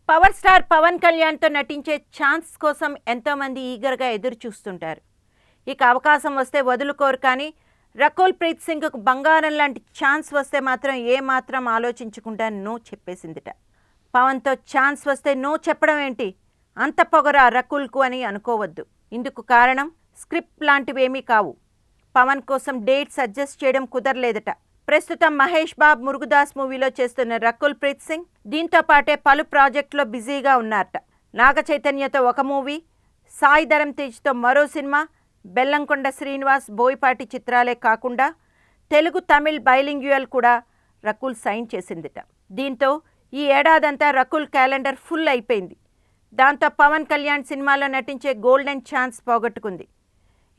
Power star Pawan కళ్యాణ్తో నటించే chance కోసం ఎంతోమంది ఈగర్గా ఎదురు చూస్తుంటారు. ఇక అవకాశం వస్తే వదులుకోరు. కానీ రకుల్ ప్రీత్ సింగ్కు బంగారం లాంటి ఛాన్స్ వస్తే మాత్రం ఏమాత్రం ఆలోచించకుండా నో చెప్పేసిందిట. పవన్తో ఛాన్స్ వస్తే నో చెప్పడం ఏంటి, అంత పొగరా రకుల్కు అని అనుకోవద్దు. ఇందుకు కారణం స్క్రిప్ట్ లాంటివేమీ కావు. పవన్ కోసం డేట్స్ అడ్జస్ట్ చేయడం కుదరలేదట. ప్రస్తుతం మహేష్ బాబు మురుగుదాస్ మూవీలో చేస్తున్న రకుల్ ప్రీత్ సింగ్ దీంతో పాటే పలు ప్రాజెక్టులో బిజీగా ఉన్నారట. నాగ చైతన్యతో ఒక మూవీ, సాయి ధరమ్ తేజ్తో మరో సినిమా, బెల్లంకొండ శ్రీనివాస్ బోయపాటి చిత్రాలే కాకుండా తెలుగు తమిళ్ బైలింగ్యువల్ కూడా రకుల్ సైన్ చేసిందిట. దీంతో ఈ ఏడాదంతా రకుల్ క్యాలెండర్ ఫుల్ అయిపోయింది. దాంతో పవన్ కళ్యాణ్ సినిమాలో నటించే గోల్డెన్ ఛాన్స్ పోగొట్టుకుంది.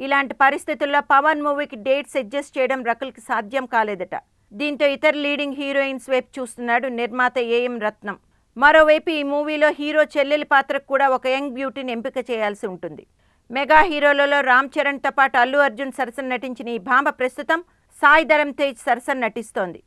ఇలాంటి పరిస్థితుల్లో పవన్ మూవీకి డేట్స్ అడ్జస్ట్ చేయడం రకుల్కి సాధ్యం కాలేదట. దీంతో ఇతర లీడింగ్ హీరోయిన్స్ వైపు చూస్తున్నాడు నిర్మాత ఏఎం రత్నం. మరోవైపు ఈ మూవీలో హీరో చెల్లెలి పాత్రకు కూడా ఒక యంగ్ బ్యూటీని ఎంపిక చేయాల్సి ఉంటుంది. మెగా హీరోలలో రామ్ చరణ్తో పాటు అల్లు అర్జున్ సరసన నటించిన ఈ భామ ప్రస్తుతం సాయి ధరమ్ తేజ్ సరసన నటిస్తోంది.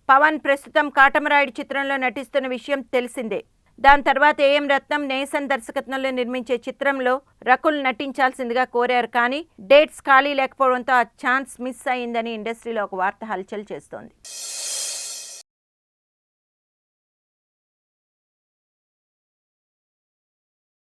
పవన్ ప్రస్తుతం కాటమరాయుడు చిత్రంలో నటిస్తున్న విషయం తెలిసిందే. దాని తర్వాత ఏఎం రత్నం నేసన్ దర్శకత్వంలో నిర్మించే చిత్రంలో రకుల్ నటించాల్సిందిగా కోరారు. కానీ డేట్స్ ఖాళీ లేకపోవడంతో ఆ ఛాన్స్ మిస్ అయిందని ఇండస్ట్రీలో ఒక వార్త హల్చల్ చేస్తోంది.